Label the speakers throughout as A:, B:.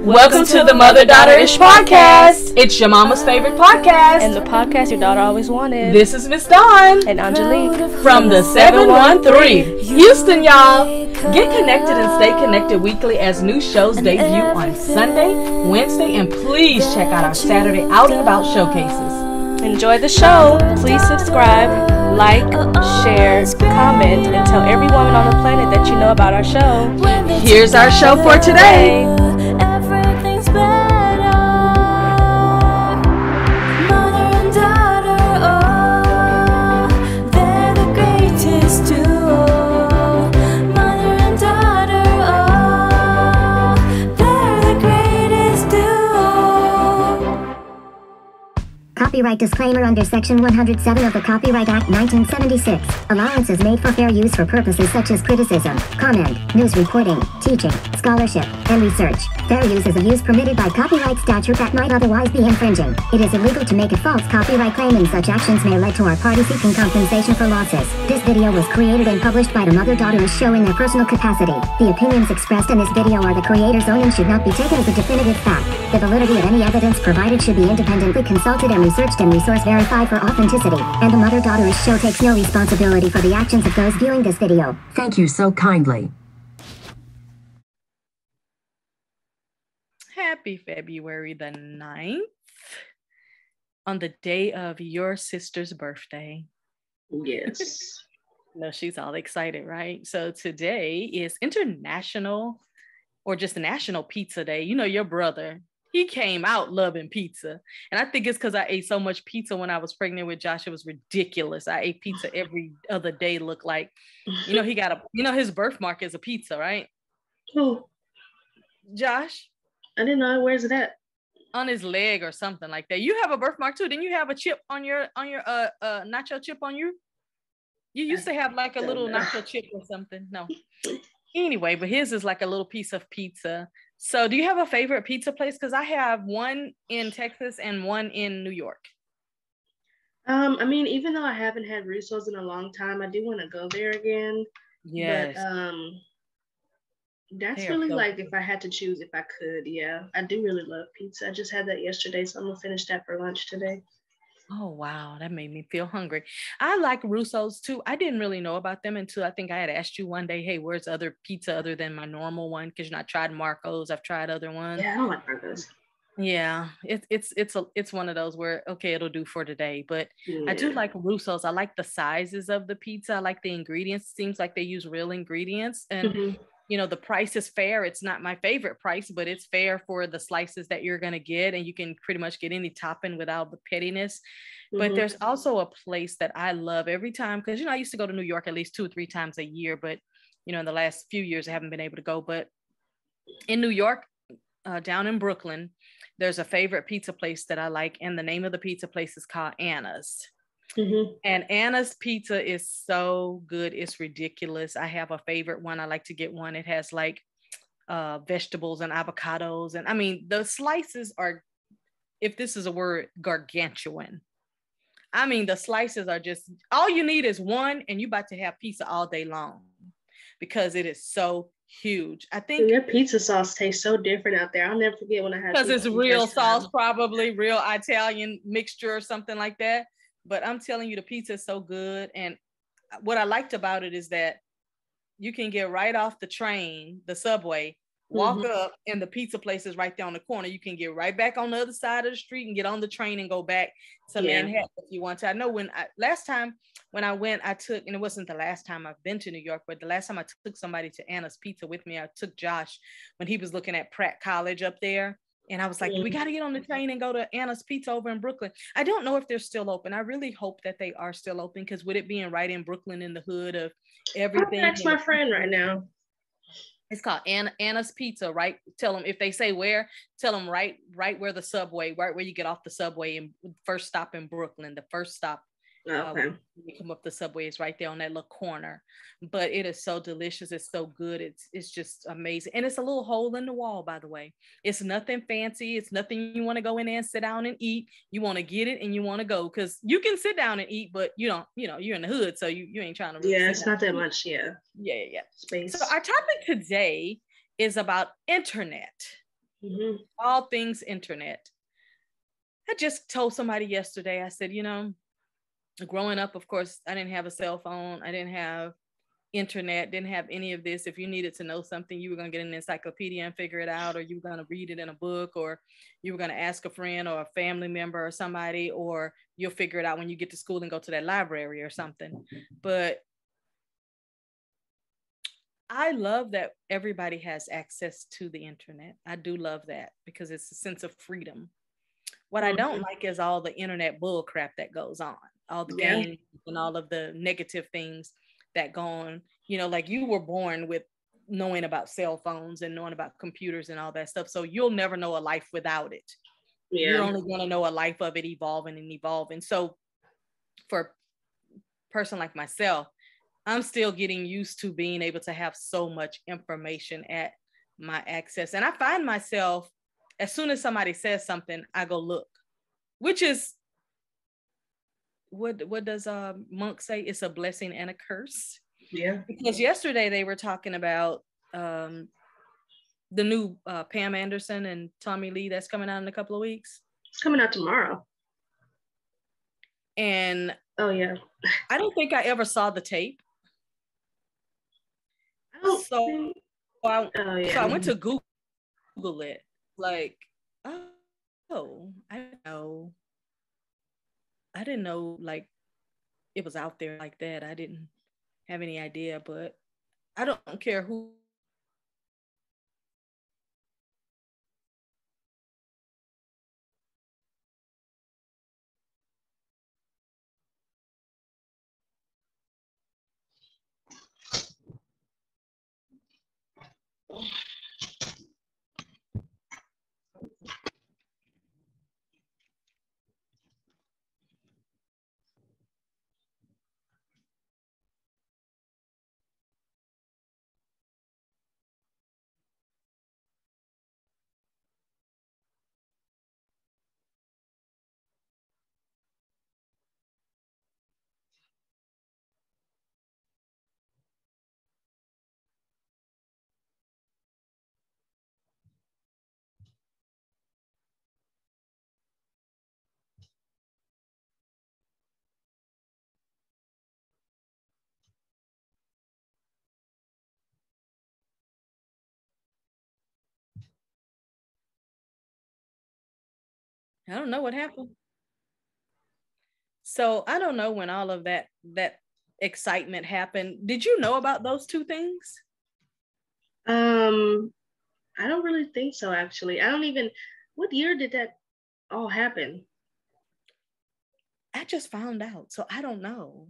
A: Welcome to the Mother Daughter-ish podcast. It's your mama's favorite podcast.
B: And the podcast your daughter always wanted.
A: This is Miss Dawn.
B: And Angelique.
A: From the 713. Houston, y'all. Get connected and stay connected weekly as new shows debut on Sunday, Wednesday, and please check out our Saturday Out and About showcases.
B: Enjoy the show. Please subscribe, like, share, comment, and tell every woman on the planet that you know about our show.
A: Here's our show for today.
C: Everything's better. Mother and daughter, oh, they're the greatest duo. Mother and daughter, oh, they're the greatest duo.
D: Copyright disclaimer under Section 107 of the Copyright Act 1976. Allowance is made for fair use for purposes such as criticism, comment, news reporting, teaching, scholarship, and research. Fair use is a use permitted by copyright statute that might otherwise be infringing. It is illegal to make a false copyright claim, and such actions may lead to our party seeking compensation for losses. This video was created and published by the Mother Daughter-ish show in their personal capacity. The opinions expressed in this video are the creator's own and should not be taken as a definitive fact. The validity of any evidence provided should be independently consulted and researched and resource verified for authenticity. And the Mother Daughter-ish show takes no responsibility for the actions of those viewing this video.
E: Thank you so kindly.
A: Happy February the 9th, on the day of your sister's birthday.
F: Yes.
A: No, she's all excited, right? So today is International or just National Pizza Day. You know, your brother, he came out loving pizza. And I think it's because I ate so much pizza when I was pregnant with Josh. It was ridiculous. I ate pizza every other day, looked like. You know, he got his birthmark is a pizza, right?
F: Oh,
A: Josh?
F: I didn't know. Where's it at?
A: On his leg or something like that. You have a birthmark too. Didn't you have a chip on your nacho chip on you? You used to have like a little nacho chip or something. No. Anyway, but his is like a little piece of pizza. So do you have a favorite pizza place? Because I have one in Texas and one in New York.
F: I mean, even though I haven't had Russo's in a long time, I do want to go there again.
A: Yes.
F: But that's really like if I had to choose, if I could, yeah. I do really love pizza. I just had that yesterday, so I'm gonna finish that for lunch today.
A: Oh, wow. That made me feel hungry. I like Russo's too. I didn't really know about them until I think I had asked you one day, hey, where's other pizza other than my normal one? Because I tried Marco's. I've tried other ones.
F: Yeah, I don't like burgers.
A: Yeah, it's one of those where, okay, it'll do for today. But yeah. I do like Russo's. I like the sizes of the pizza. I like the ingredients. Seems like they use real ingredients. And you know, the price is fair. It's not my favorite price, but it's fair for the slices that you're going to get. And you can pretty much get any topping without the pettiness. But there's also a place that I love every time. Because, you know, I used to go to New York at least 2 or 3 times a year. But, you know, in the last few years, I haven't been able to go. But in New York, down in Brooklyn, there's a favorite pizza place that I like. And the name of the pizza place is called Anna's. And Anna's pizza is so good. It's ridiculous. I have a favorite one. I like to get one. It has like vegetables and avocados. And I mean, the slices are, if this is a word, gargantuan. I mean, the slices are just, all you need is one and you're about to have pizza all day long because it is so huge. I think
F: your pizza sauce tastes so different out there. I'll never forget when I had
A: because it's real sauce, probably real Italian mixture or something like that. But I'm telling you, the pizza is so good. And what I liked about it is that you can get right off the train, the subway, walk up, and the pizza place is right there on the corner. You can get right back on the other side of the street and get on the train and go back to Manhattan if you want to. I know last time when I went, I took, and it wasn't the last time I've been to New York, but the last time I took somebody to Anna's Pizza with me, I took Josh when he was looking at Pratt College up there. And I was like, we got to get on the train and go to Anna's Pizza over in Brooklyn. I don't know if they're still open. I really hope that they are still open because with it being right in Brooklyn in the hood of everything.
F: That's my friend right now.
A: It's called Anna's Pizza, right? Tell them if they say where, tell them right where the subway, right where you get off the subway and first stop in Brooklyn, the first stop.
F: Okay.
A: You come up the subway, it's right there on that little corner. But it is so delicious. It's so good. It's just amazing. And it's a little hole in the wall, by the way. It's nothing fancy. It's nothing you want to go in there and sit down and eat. You want to get it and you want to go because you can sit down and eat, but you don't, you know, you're in the hood, so you ain't trying to really
F: it's not that much,
A: Yeah.
F: Space.
A: So our topic today is about internet. all things internet. I just told somebody yesterday, I said, growing up, of course, I didn't have a cell phone. I didn't have internet, didn't have any of this. If you needed to know something, you were going to get an encyclopedia and figure it out, or you were going to read it in a book, or you were going to ask a friend or a family member or somebody, or you'll figure it out when you get to school and go to that library or something. But I love that everybody has access to the internet. I do love that because it's a sense of freedom. What I don't like is all the internet bull crap that goes on, all the games and all of the negative things that go on. Like you were born with knowing about cell phones and knowing about computers and all that stuff. So you'll never know a life without it. Yeah. You're only going to know a life of it evolving and evolving. So for a person like myself, I'm still getting used to being able to have so much information at my access. And I find myself, as soon as somebody says something, I go look, which is, what does Monk say? It's a blessing and a curse. Yeah. Because yesterday they were talking about the new Pam Anderson and Tommy Lee that's coming out in a couple of weeks.
F: It's coming out tomorrow.
A: And
F: oh yeah,
A: I don't think I ever saw the tape. So I went to Google it. Like, I didn't know like it was out there like that. I didn't have any idea, but I don't care who. I don't know what happened. So I don't know when all of that excitement happened. Did you know about those two things?
F: I don't really think so, actually. What year did that all happen?
A: I just found out, so I don't know.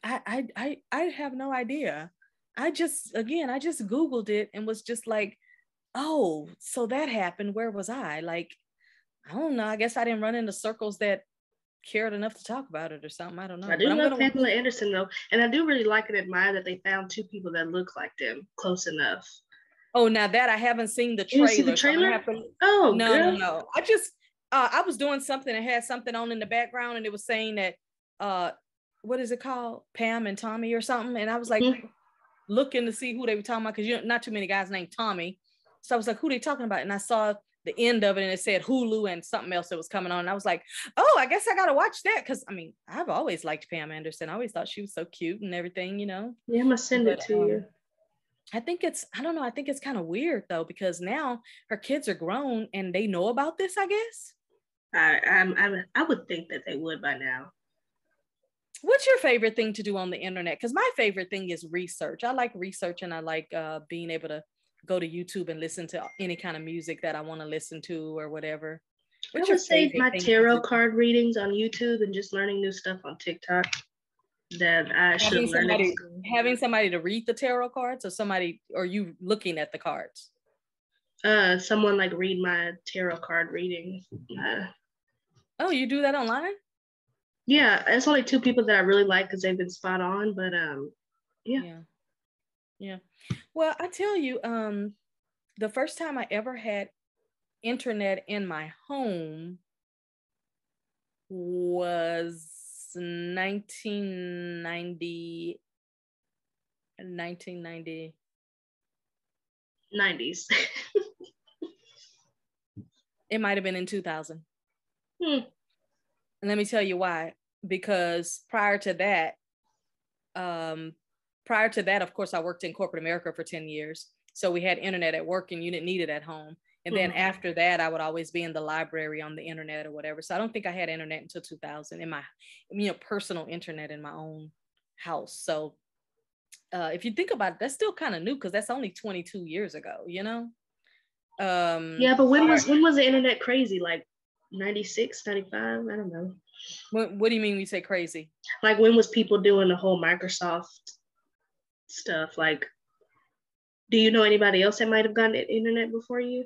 A: I have no idea. I just Googled it and was just like, oh, so that happened. Where was I? Like, I don't know. I guess I didn't run into circles that cared enough to talk about it or something. I don't know.
F: I do love Pamela Anderson though, and I do really like and admire that they found two people that look like them close enough.
A: Oh, now that I haven't seen the trailer.
F: You see the trailer?
A: Oh, no. I just I was doing something and had something on in the background, and it was saying that what is it called? Pam and Tommy or something. And I was like looking to see who they were talking about, because not too many guys named Tommy. So I was like, who are they talking about? And I saw the end of it and it said Hulu and something else that was coming on. And I was like, oh, I guess I gotta watch that, because I mean, I've always liked Pam Anderson. I always thought she was so cute and everything,
F: Yeah, I'm gonna send it to you.
A: I think it's kind of weird though, because now her kids are grown and they know about this, I guess.
F: I would think that they would by now.
A: What's your favorite thing to do on the internet? Because my favorite thing is research. I like research, and I like being able to go to YouTube and listen to any kind of music that I want to listen to or whatever.
F: I would save my tarot card readings on YouTube and just learning new stuff on TikTok that I should learn.
A: Having somebody to read the tarot cards, or you looking at the cards?
F: Someone like read my tarot card reading.
A: Oh, you do that online?
F: Yeah, it's only two people that I really like because they've been spot on, but
A: yeah. Well, I tell you, the first time I ever had internet in my home was 1990.
F: 90s.
A: It might have been in 2000.
F: Hmm.
A: And let me tell you why. Because prior to that, of course, I worked in corporate America for 10 years. So we had internet at work and you didn't need it at home. And then after that, I would always be in the library on the internet or whatever. So I don't think I had internet until 2000 in my, personal internet in my own house. So if you think about it, that's still kind of new because that's only 22 years ago, Yeah,
F: but when was the internet crazy? Like 96, 95? I don't know.
A: What do you mean when you say crazy?
F: Like when was people doing the whole Microsoft stuff? Like, do you know anybody else that might have gotten the internet before you?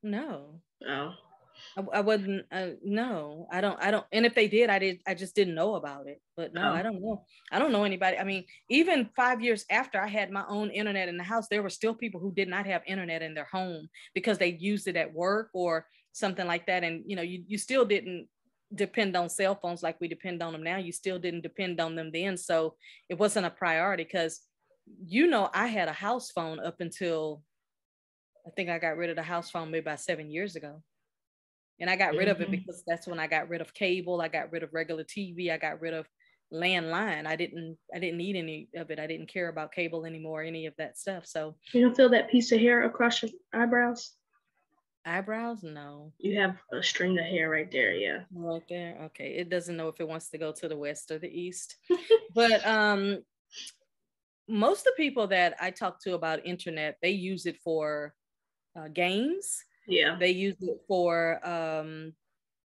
A: No.
F: Oh.
A: I wouldn't. No, I don't. And if they did, I just didn't know about it. But no, I don't know. I don't know anybody. I mean, even 5 years after I had my own internet in the house, there were still people who did not have internet in their home because they used it at work or something like that. And you still didn't depend on cell phones like we depend on them now. You still didn't depend on them then, so it wasn't a priority. Because I had a house phone up until I think I got rid of the house phone maybe about 7 years ago. And I got rid of it because that's when I got rid of cable. I got rid of regular TV. I got rid of landline. I didn't need any of it. I didn't care about cable anymore, any of that stuff. So
F: you don't feel that piece of hair across your eyebrows?
A: Eyebrows? No.
F: You have a string of hair right there, yeah.
A: Right there. Okay. It doesn't know if it wants to go to the west or the east. But most of the people that I talk to about internet, they use it for games.
F: Yeah.
A: They use it for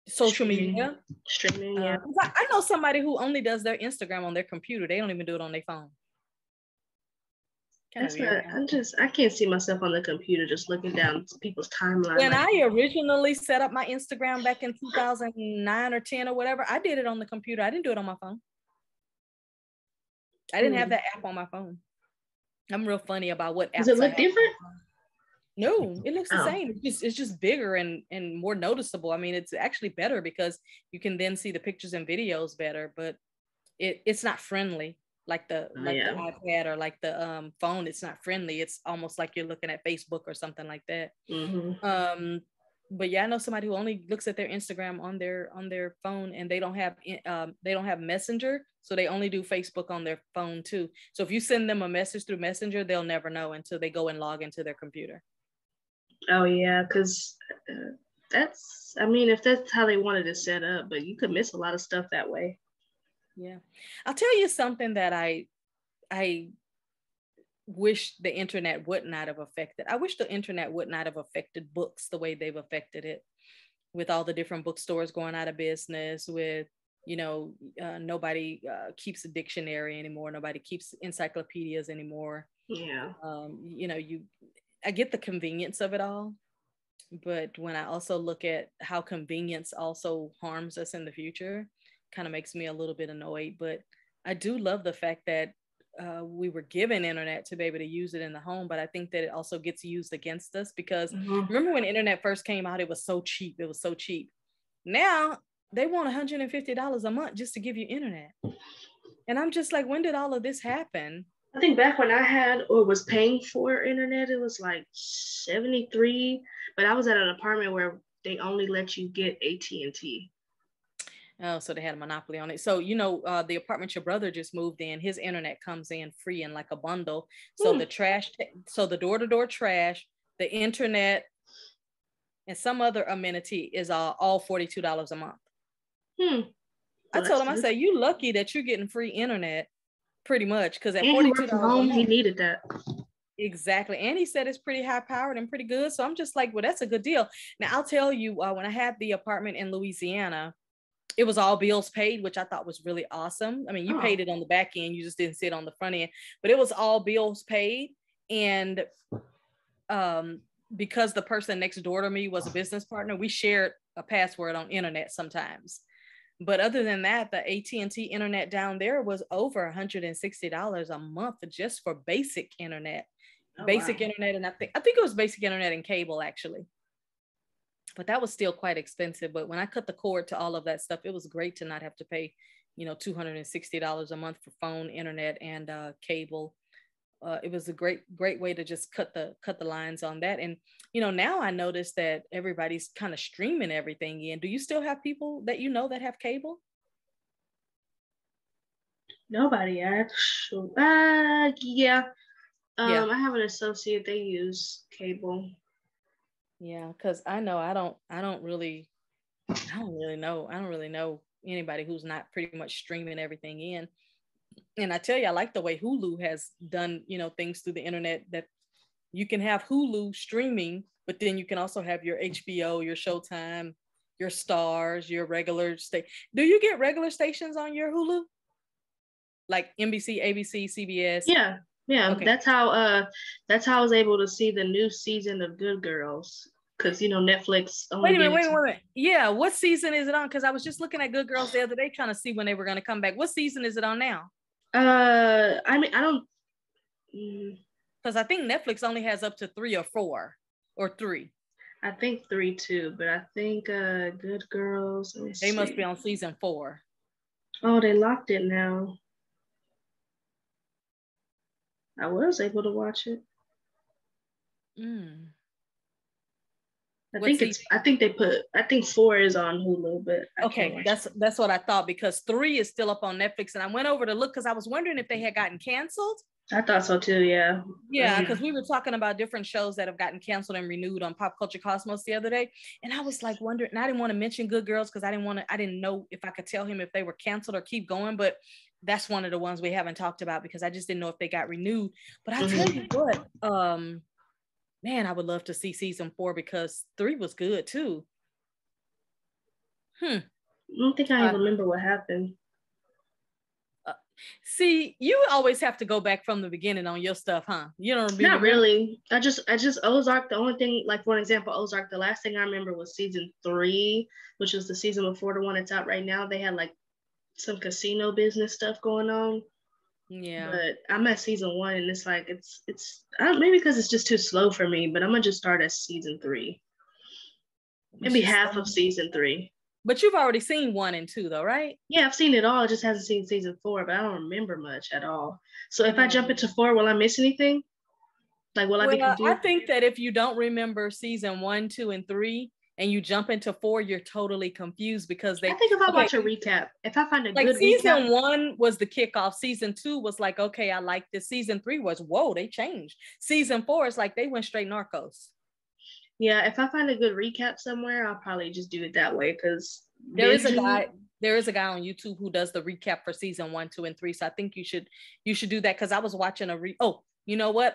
A: social media.
F: Streaming, yeah.
A: I know somebody who only does their Instagram on their computer. They don't even do it on their phone.
F: That's not, I can't see myself on the computer just looking down people's timeline.
A: When I originally set up my Instagram back in 2009 or 10 or whatever, I did it on the computer. I didn't do it on my phone. I didn't have that app on my phone. I'm real funny about what apps.
F: Does it look different?
A: No, it looks the same. It's just bigger and more noticeable. I mean, it's actually better because you can then see the pictures and videos better, but it's not friendly like the the iPad or like the phone. It's not friendly. It's almost like you're looking at Facebook or something like that. But yeah, I know somebody who only looks at their Instagram on their phone, and they don't have Messenger, so they only do Facebook on their phone too. So if you send them a message through Messenger, they'll never know until they go and log into their computer.
F: Oh yeah, because if that's how they wanted it set up, but you could miss a lot of stuff that way.
A: Yeah, I'll tell you something that I wish the internet would not have affected. I wish the internet would not have affected books the way they've affected it, with all the different bookstores going out of business, with nobody keeps a dictionary anymore, nobody keeps encyclopedias anymore.
F: Yeah.
A: I get the convenience of it all, but when I also look at how convenience also harms us in the future, kind of makes me a little bit annoyed. But I do love the fact that we were given internet to be able to use it in the home, but I think that it also gets used against us because remember when internet first came out, it was so cheap. Now they want $150 a month just to give you internet. And I'm just like, when did all of this happen?
F: I think back when I had or was paying for internet, it was like $73, but I was at an apartment where they only let you get AT&T.
A: Oh, so they had a monopoly on it. So, the apartment your brother just moved in, his internet comes in free in like a bundle. So the door-to-door trash, the internet, and some other amenity is all $42 a month. I told him, I said, you lucky that you're getting free internet, pretty much, because at $42 a month,
F: he needed that.
A: Exactly. And he said it's pretty high powered and pretty good. So I'm just like, well, that's a good deal. Now, I'll tell you, when I had the apartment in Louisiana, it was all bills paid, which I thought was really awesome. I mean, you paid it on the back end, you just didn't see it on the front end, but it was all bills paid. And because the person next door to me was a business partner, we shared a password on internet sometimes. But other than that, the AT&T internet down there was over $160 a month just for basic internet. Internet, and I think it was basic internet and cable, actually. But that was still quite expensive. But when I cut the cord to all of that stuff, it was great to not have to pay, $260 a month for phone, internet, and cable. it was a great way to just cut the lines on that. And now I notice that everybody's kind of streaming everything in. Do you still have people that that have cable?
F: Nobody actually. Yeah.
A: Yeah.
F: I have an associate. They use cable.
A: Yeah, because I know I don't really know anybody who's not pretty much streaming everything in. And I tell you, I like the way Hulu has done, things through the internet, that you can have Hulu streaming, but then you can also have your HBO, your Showtime, your Stars, your regular state. Do you get regular stations on your Hulu? Like NBC, ABC, CBS?
F: Yeah. Yeah.
A: Okay.
F: That's how I was able to see the new season of Good Girls. Because Netflix only
A: Wait a minute. Yeah, what season is it on? Because I was just looking at Good Girls the other day trying to see when they were going to come back. What season is it on now?
F: I mean, I don't.
A: Because I think Netflix only has up to 3 or 4 or 3.
F: I think 3 too, but I think Good Girls.
A: They must be on season 4.
F: Oh, they locked it now. I was able to watch it. I think 4 is on Hulu, but
A: okay, that's what I thought, because 3 is still up on Netflix, and I went over to look because I was wondering if they had gotten canceled.
F: I thought so too, yeah.
A: Yeah, because we were talking about different shows that have gotten canceled and renewed on Pop Culture Cosmos the other day, and I was like wondering, and I didn't want to mention Good Girls because I didn't know if I could tell him if they were canceled or keep going, but that's one of the ones we haven't talked about because I just didn't know if they got renewed. But I tell you what, man, I would love to see season 4 because 3 was good too.
F: I don't think I even remember what happened.
A: See, you always have to go back from the beginning on your stuff, huh? You don't remember?
F: Not really. I just Ozark. The only thing, like for example, Ozark. The last thing I remember was season 3, which was the season before the one that's out right now. They had like some casino business stuff going on.
A: Yeah.
F: But I'm at season 1, and it's like it's maybe because it's just too slow for me. But I'm gonna just start at season 3. Maybe half of season 3.
A: But you've already seen 1 and 2 though, right?
F: Yeah, I've seen it all. I just haven't seen season 4, but I don't remember much at all. So if I jump into 4, will I miss anything? Like, will I be confused?
A: I think that if you don't remember season 1, 2, and 3, and you jump into 4, you're totally confused because
F: I think if I watch a recap, if I find a good
A: season
F: recap,
A: 1 was the kickoff. Season 2 was like, okay, I like this. Season 3 was, whoa, they changed. Season 4 is like they went straight Narcos.
F: Yeah, if I find a good recap somewhere, I'll probably just do it that way because
A: there is a guy on YouTube who does the recap for season 1, 2, and 3. So I think you should do that because I was watching you know what?